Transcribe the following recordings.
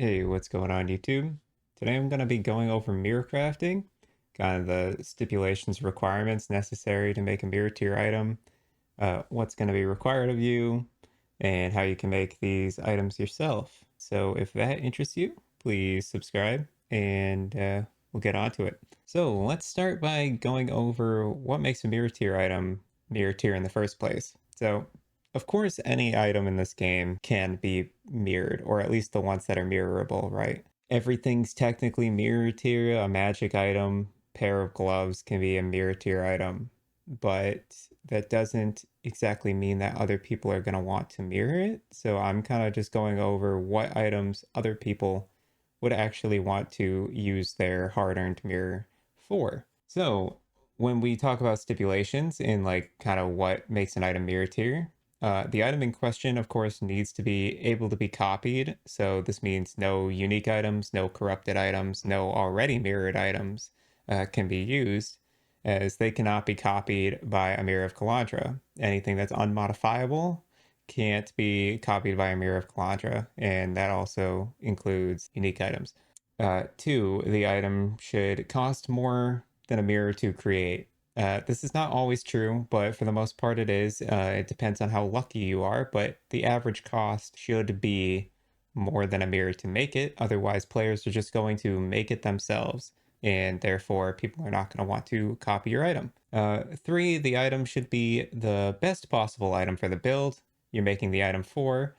Hey, what's going on YouTube? Today I'm going to be going over mirror crafting, kind of the stipulations, requirements necessary to make a mirror tier item, what's going to be required of you, and how you can make these items yourself. So if that interests you, please subscribe and we'll get on to it. So let's start by going over what makes a mirror tier item mirror tier in the first place. So of course, any item in this game can be mirrored, or at least the ones that are mirrorable, right? Everything's technically mirror tier. A magic item, pair of gloves can be a mirror tier item, but that doesn't exactly mean that other people are going to want to mirror it. So I'm kind of just going over what items other people would actually want to use their hard-earned mirror for. So when we talk about stipulations in like kind of what makes an item mirror tier, the item in question, of course, needs to be able to be copied. So this means no unique items, no corrupted items, no already mirrored items can be used, as they cannot be copied by a mirror of kalandra. Anything that's unmodifiable can't be copied by a mirror of kalandra, and that also includes unique items. Two, the item should cost more than a mirror to create. This is not always true, but for the most part it is. It depends on how lucky you are, but the average cost should be more than a mirror to make it. Otherwise, players are just going to make it themselves, and therefore people are not going to want to copy your item. Three, the item should be the best possible item for the build you're making the item for.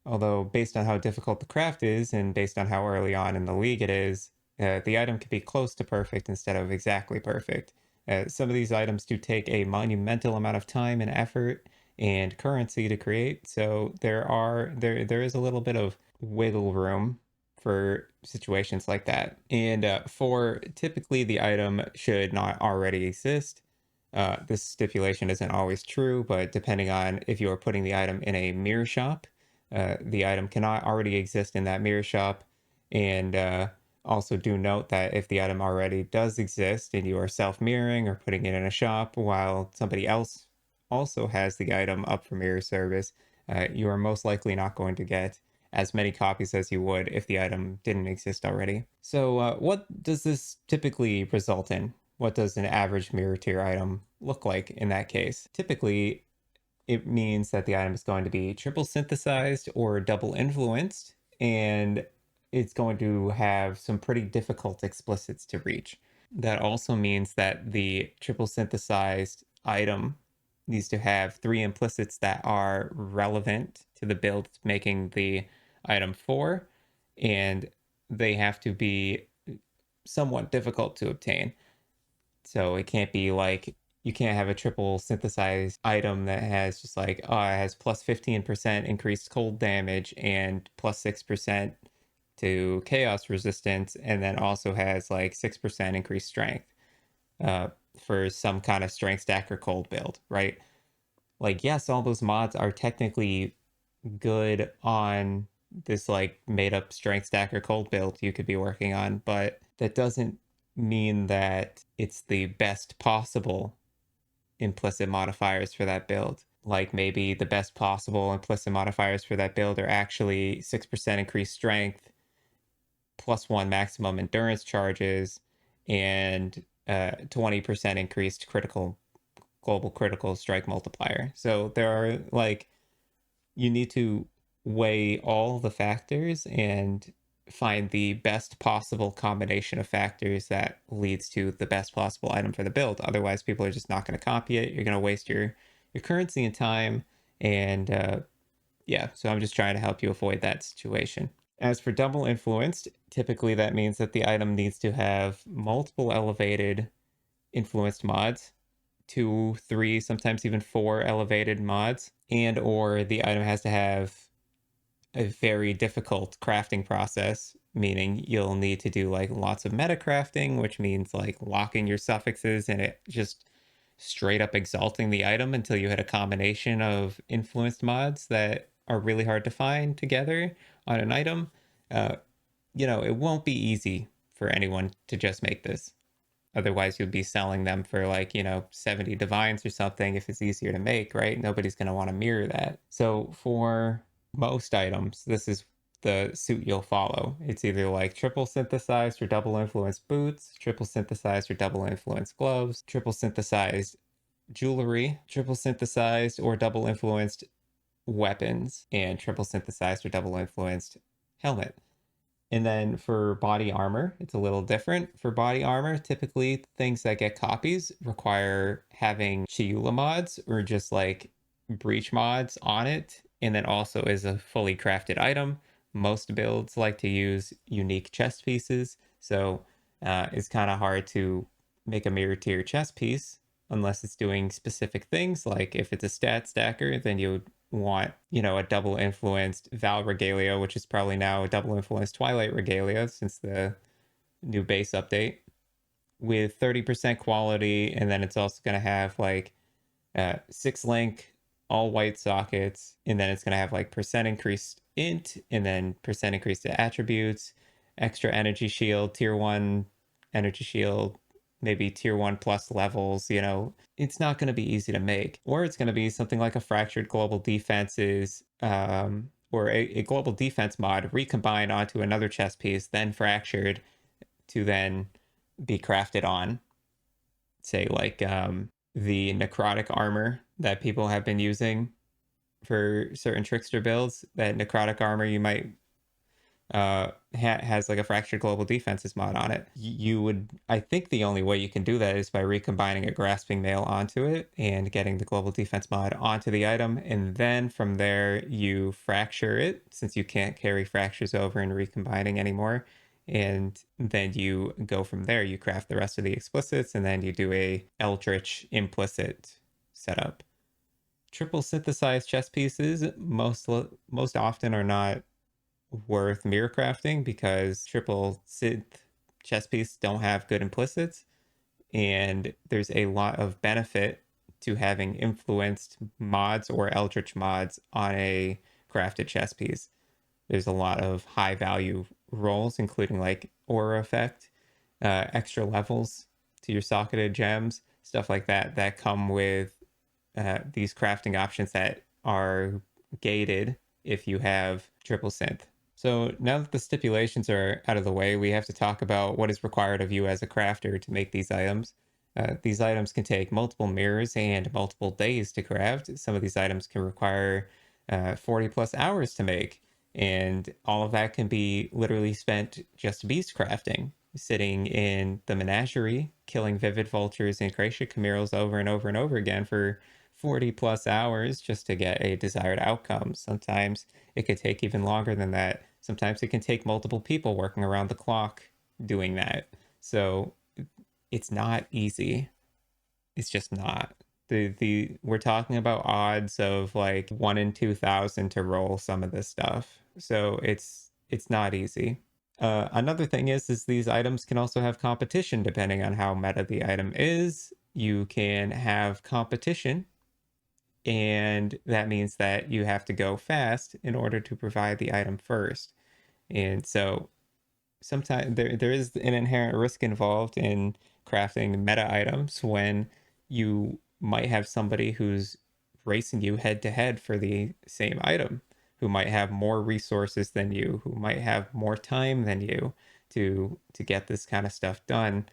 Although based on how difficult the craft is and based on how early on in the league it is, the item could be close to perfect instead of exactly perfect. Some of these items do take a monumental amount of time and effort and currency to create, so there is a little bit of wiggle room for situations like that. And four, typically the item should not already exist. This stipulation isn't always true, but depending on if you are putting the item in a mirror shop, the item cannot already exist in that mirror shop. And also do note that if the item already does exist and you are self-mirroring or putting it in a shop while somebody else also has the item up for mirror service, you are most likely not going to get as many copies as you would if the item didn't exist already. So what does this typically result in? What does an average mirror tier item look like in that case? Typically, it means that the item is going to be triple synthesized or double influenced, and it's going to have some pretty difficult explicits to reach. That also means that the triple synthesized item needs to have three implicits that are relevant to the build it's making the item for, and they have to be somewhat difficult to obtain. So it can't be like you can't have a triple synthesized item that has just like, oh, it has plus 15% increased cold damage and plus 6% to chaos resistance, and then also has like 6% increased strength uh, for some kind of strength stacker cold build, right? Like, yes, all those mods are technically good on this like made up strength stacker cold build you could be working on, but that doesn't mean that it's the best possible implicit modifiers for that build. Like maybe the best possible implicit modifiers for that build are actually 6% increased strength, +1 maximum endurance charges, and 20% increased global critical strike multiplier. So there are like, you need to weigh all the factors and find the best possible combination of factors that leads to the best possible item for the build. Otherwise, people are just not going to copy it. You're going to waste your currency and time. And yeah, so I'm just trying to help you avoid that situation. As for double influenced, typically that means that the item needs to have multiple elevated influenced mods, 2, 3, sometimes even 4 elevated mods, and or the item has to have a very difficult crafting process, meaning you'll need to do like lots of meta crafting, which means like locking your suffixes and it just straight up exalting the item until you hit a combination of influenced mods that are really hard to find together on an item. Uh, it won't be easy for anyone to just make this. Otherwise, you'd be selling them for like, 70 divines or something if it's easier to make, right? Nobody's going to want to mirror that. So for most items, this is the suit you'll follow. It's either like triple synthesized or double influenced boots, triple synthesized or double influenced gloves, triple synthesized jewelry, triple synthesized or double influenced weapons, and triple synthesized or double influenced helmet. And then for body armor, it's a little different. For body armor, typically things that get copies require having Chiula mods or just like breach mods on it. And then also is a fully crafted item. Most builds like to use unique chest pieces. So it's kind of hard to make a mirror tier chest piece unless it's doing specific things. Like if it's a stat stacker, then you would want, you know, a double influenced Val Regalia, which is probably now a double influenced Twilight Regalia since the new base update, with 30% quality. And then it's also going to have like 6 link, all white sockets. And then it's going to have like percent increased int and then percent increased to attributes, extra energy shield, tier 1 energy shield, maybe tier 1 plus levels. You know, it's not going to be easy to make. Or it's going to be something like a fractured global defenses or a global defense mod recombined onto another chess piece, then fractured to then be crafted on, say like the necrotic armor that people have been using for certain trickster builds. That necrotic armor you might has like a fractured global defenses mod on it. You would, I think the only way you can do that is by recombining a grasping mail onto it and getting the global defense mod onto the item, and then from there you fracture it since you can't carry fractures over and recombining anymore, and then you go from there. You craft the rest of the explicits and then you do a eldritch implicit setup. Triple synthesized chess pieces most often are not worth mirror crafting because triple synth chess pieces don't have good implicits, and there's a lot of benefit to having influenced mods or eldritch mods on a crafted chess piece. There's a lot of high value rolls, including like aura effect, extra levels to your socketed gems, stuff like that, that come with these crafting options that are gated if you have triple synth. So now that the stipulations are out of the way, we have to talk about what is required of you as a crafter to make these items. These items can take multiple mirrors and multiple days to craft. Some of these items can require 40 plus hours to make. And all of that can be literally spent just beast crafting, sitting in the menagerie, killing vivid vultures and Gracia Camiros over and over and over again for 40 plus hours just to get a desired outcome. Sometimes it could take even longer than that. Sometimes it can take multiple people working around the clock doing that. So it's not easy. It's just not. We're talking about odds of like 1 in 2,000 to roll some of this stuff. So it's not easy. Another thing is these items can also have competition depending on how meta the item is. You can have competition, and that means that you have to go fast in order to provide the item first. And so sometimes there is an inherent risk involved in crafting meta items when you might have somebody who's racing you head to head for the same item, who might have more resources than you, who might have more time than you to get this kind of stuff done,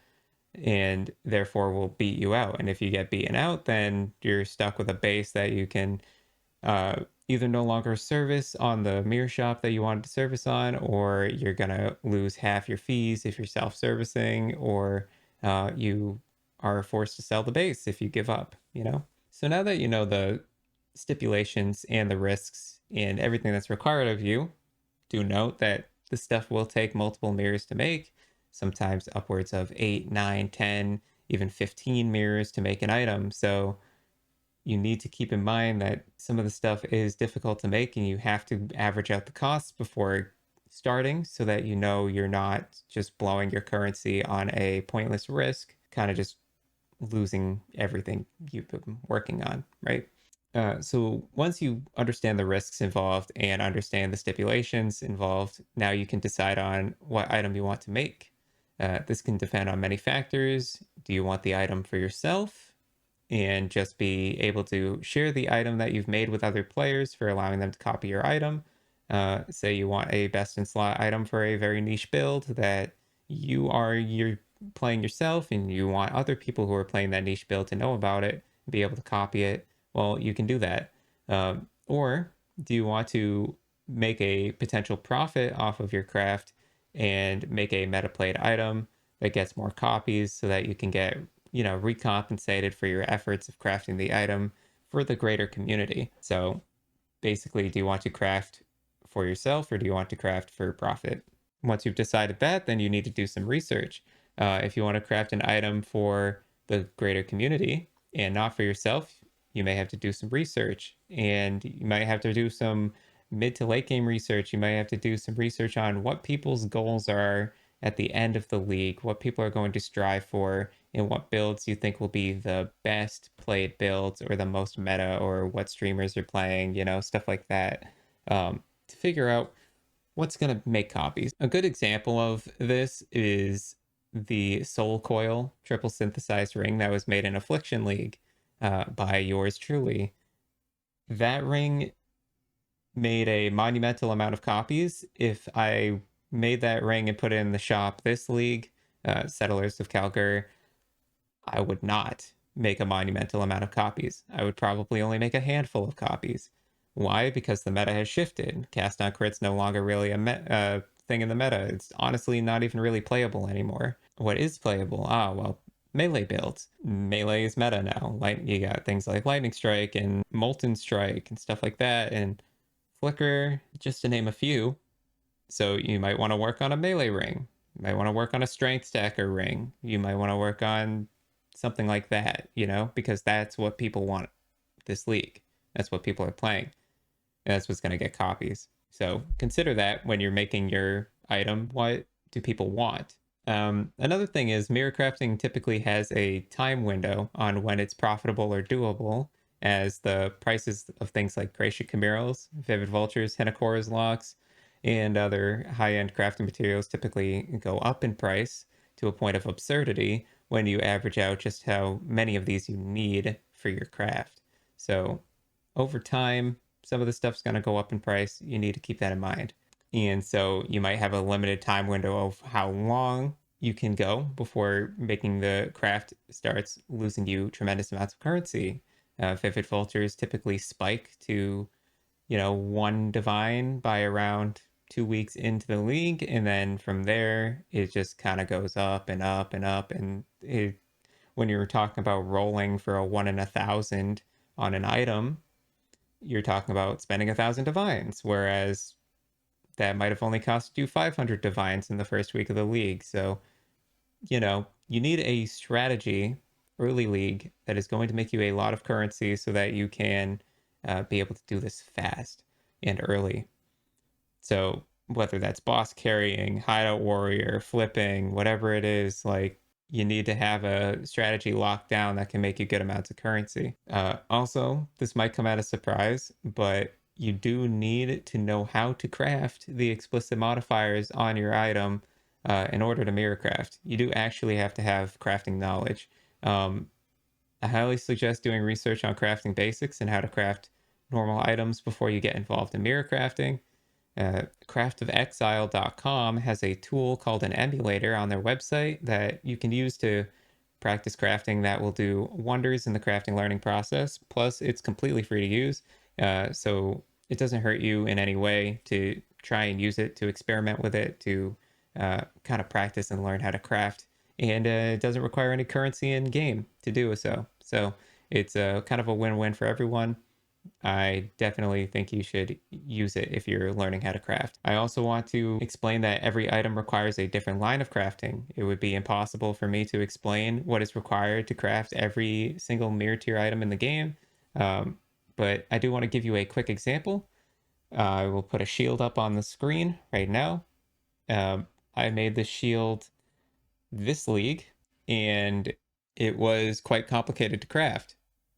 and therefore will beat you out. And if you get beaten out, then you're stuck with a base that you can either no longer service on the mirror shop that you wanted to service on, or you're gonna lose half your fees if you're self-servicing, or you are forced to sell the base if you give up, you know? So now that you know the stipulations and the risks and everything that's required of you, do note that the stuff will take multiple mirrors to make, sometimes upwards of 8, 9, 10, even 15 mirrors to make an item. So you need to keep in mind that some of the stuff is difficult to make, and you have to average out the costs before starting so that you know you're not just blowing your currency on a pointless risk, kind of just losing everything you've been working on, right? So once you understand the risks involved and understand the stipulations involved, now you can decide on what item you want to make. This can depend on many factors. Do you want the item for yourself and just be able to share the item that you've made with other players for allowing them to copy your item? Say you want a best in slot item for a very niche build that you're playing yourself, and you want other people who are playing that niche build to know about it and be able to copy it. Well, you can do that. Or do you want to make a potential profit off of your craft and make a meta played item that gets more copies so that you can get, recompensated for your efforts of crafting the item for the greater community? So basically, do you want to craft for yourself or do you want to craft for profit? Once you've decided that, then you need to do some research. If you want to craft an item for the greater community and not for yourself, you may have to do some research, and you might have to do some mid to late game research. You might have to do some research on what people's goals are at the end of the league, what people are going to strive for, and what builds you think will be the best played builds or the most meta, or what streamers are playing, stuff like that, to figure out what's going to make copies. A good example of this is the Soul Coil triple synthesized ring that was made in Affliction League by yours truly. That ring made a monumental amount of copies. If I made that ring and put it in the shop this league, Settlers of Calgar, I would not make a monumental amount of copies. I would probably only make a handful of copies. Why? Because the meta has shifted. Cast on crit's no longer really a thing in the meta. It's honestly not even really playable anymore. What is playable? Well, melee builds. Melee is meta now. Like, you got things like Lightning Strike and Molten Strike and stuff like that, and Flicker, just to name a few. So you might want to work on a melee ring. You might want to work on a strength stacker ring. You might want to work on something like that, because that's what people want this league. That's what people are playing. And that's what's going to get copies. So consider that when you're making your item. What do people want? Another thing is, mirror crafting typically has a time window on when it's profitable or doable, as the prices of things like Gracia Chimeras, Vivid Vultures, Hinakora's Locks, and other high-end crafting materials typically go up in price to a point of absurdity when you average out just how many of these you need for your craft. So over time, some of the stuff's going to go up in price. You need to keep that in mind. And so you might have a limited time window of how long you can go before making the craft starts losing you tremendous amounts of currency. Vivid Vultures typically spike to, one divine by around 2 weeks into the league. And then from there, it just kind of goes up and up and up. And when you're talking about rolling for a 1 in 1,000 on an item, you're talking about spending 1,000 divines, whereas that might have only cost you 500 divines in the first week of the league. So, you need a strategy early league that is going to make you a lot of currency so that you can be able to do this fast and early. So whether that's boss carrying, hideout warrior, flipping, whatever it is, like, you need to have a strategy locked down that can make you good amounts of currency. Also, this might come as a surprise, but you do need to know how to craft the explicit modifiers on your item in order to mirror craft. You do actually have to have crafting knowledge. I highly suggest doing research on crafting basics and how to craft normal items before you get involved in mirror crafting. Craftofexile.com has a tool called an emulator on their website that you can use to practice crafting that will do wonders in the crafting learning process. Plus, it's completely free to use, so it doesn't hurt you in any way to try and use it, to experiment with it, to kind of practice and learn how to craft. And it doesn't require any currency in game to do so. So it's kind of a win-win for everyone. I definitely think you should use it if you're learning how to craft. I also want to explain that every item requires a different line of crafting. It would be impossible for me to explain what is required to craft every single mirror tier item in the game. But I do want to give you a quick example. I will put a shield up on the screen right now. I made the shield this league, and it was quite complicated to craft.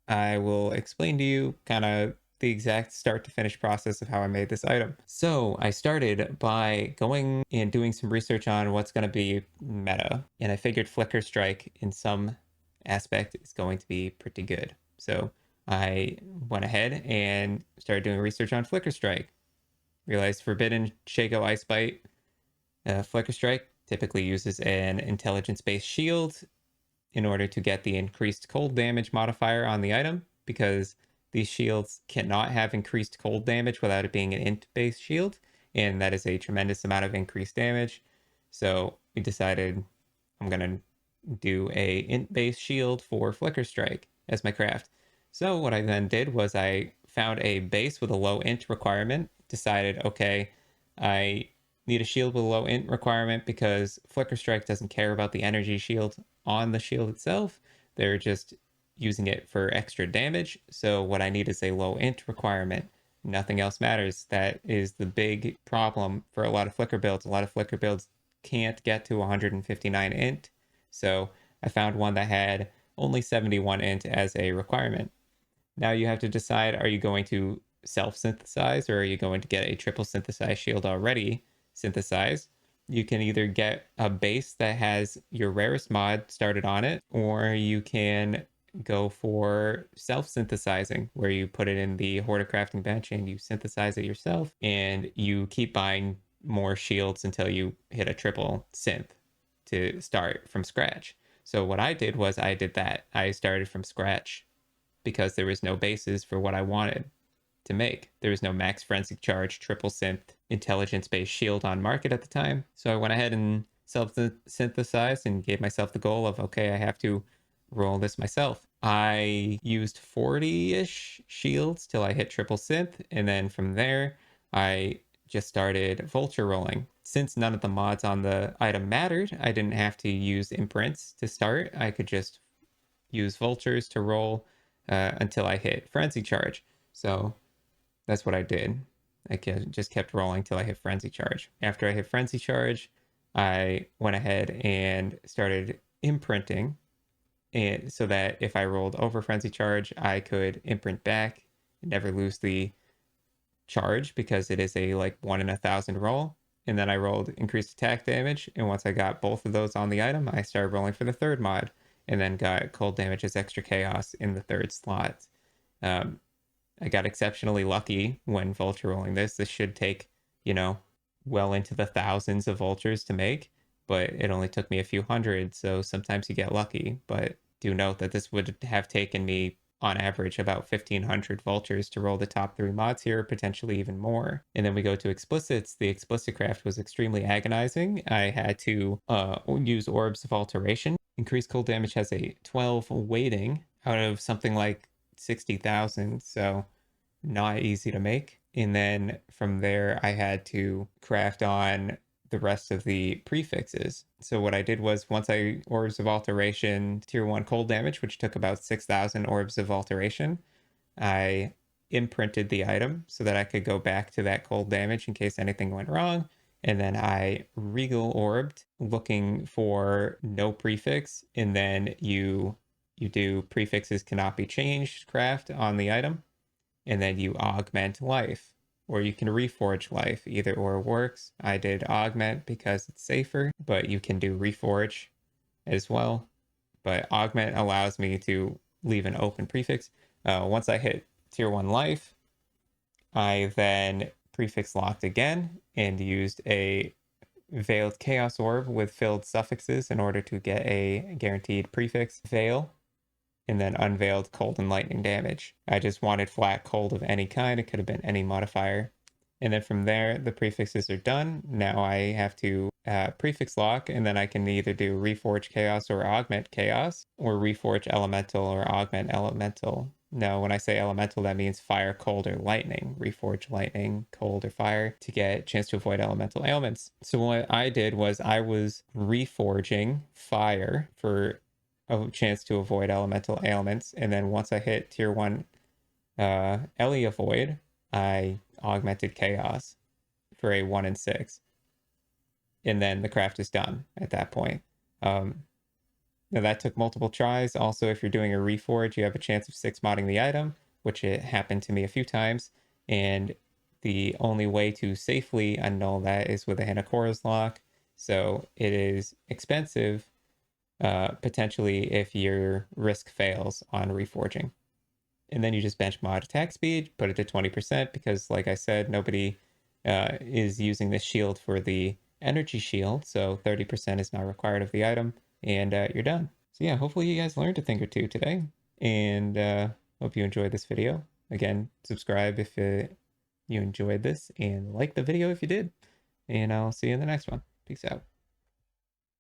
I will explain to you kind of the exact start to finish process of how I made this item. So I started by going and doing some research on what's going to be meta, and I figured Flicker Strike in some aspect is going to be pretty good. So I went ahead and started doing research on Flicker Strike. realized Forbidden Shaco Ice Bite Flicker Strike typically uses an intelligence-based shield in order to get the increased cold damage modifier on the item, because these shields cannot have increased cold damage without it being an int-based shield, and that is a tremendous amount of increased damage. So we decided I'm gonna do a int-based shield for Flicker Strike as my craft. So what I then did was I found a base with a low int requirement, decided, okay, I need a shield with a low int requirement because Flicker Strike doesn't care about the energy shield on the shield itself. They're just using it for extra damage. So what I need is a low int requirement. Nothing else matters. That is the big problem for a lot of Flicker builds. A lot of Flicker builds can't get to 159 int. So I found one that had only 71 int as a requirement. Now you have to decide, are you going to self-synthesize or are you going to get a triple synthesized shield already synthesized? You can either get a base that has your rarest mod started on it, or you can go for self-synthesizing, where you put it in the Hoarder crafting bench and you synthesize it yourself, and you keep buying more shields until you hit a triple synth to start from scratch. So what I did was I did that. I started from scratch because there was no basis for what I wanted to make. There was no max frenzy charge, triple synth, intelligence-based shield on market at the time. So I went ahead and self-synthesized and gave myself the goal of, okay, I have to roll this myself. I used 40-ish shields till I hit triple synth, and then from there, I just started vulture rolling. Since none of the mods on the item mattered, I didn't have to use imprints to start. I could just use vultures to roll until I hit frenzy charge. So that's what I did. I just kept rolling till I hit frenzy charge. After I hit frenzy charge, I went ahead and started imprinting, and so that if I rolled over frenzy charge, I could imprint back and never lose the charge, because it is a like 1 in 1,000 roll. And then I rolled increased attack damage, and once I got both of those on the item, I started rolling for the third mod, and then got cold damage as extra chaos in the third slot. I got exceptionally lucky when vulture rolling this. This should take, well into the thousands of vultures to make, but it only took me a few hundred, so sometimes you get lucky. But do note that this would have taken me, on average, about 1,500 vultures to roll the top 3 mods here, potentially even more. And then we go to explicits. The explicit craft was extremely agonizing. I had to use orbs of alteration. Increased cold damage has a 12 weighting out of something like 60,000, so not easy to make. And then from there, I had to craft on the rest of the prefixes. So what I did was, once I orbs of alteration tier 1 cold damage, which took about 6,000 orbs of alteration, I imprinted the item so that I could go back to that cold damage in case anything went wrong. And then I regal orbed looking for no prefix, and then you do prefixes cannot be changed craft on the item, and then you augment life, or you can reforge life. Either or works. I did augment because it's safer, but you can do reforge as well. But augment allows me to leave an open prefix. Once I hit tier 1 life, I then prefix locked again and used a veiled chaos orb with filled suffixes in order to get a guaranteed prefix veil, and then unveiled cold and lightning damage. I just wanted flat cold of any kind. It could have been any modifier. And then from there, the prefixes are done. Now I have to prefix lock, and then I can either do reforge chaos or augment chaos, or reforge elemental or augment elemental. No, when I say elemental, that means fire, cold, or lightning. Reforge lightning, cold, or fire to get a chance to avoid elemental ailments. So what I did was I was reforging fire for a chance to avoid elemental ailments. And then once I hit tier 1 Elia Void, I augmented chaos for a 1 in 6. And then the craft is done at that point. Now that took multiple tries. Also, if you're doing a reforge, you have a chance of 6 modding the item, which it happened to me a few times. And the only way to safely annul that is with a Hinakora's lock. So it is expensive, potentially, if your risk fails on reforging. And then you just bench mod attack speed, put it to 20%, because like I said, nobody is using this shield for the energy shield, so 30% is not required of the item, and you're done. So yeah, hopefully you guys learned a thing or two today, and hope you enjoyed this video. Again, subscribe if you enjoyed this, and like the video if you did, and I'll see you in the next one. Peace out.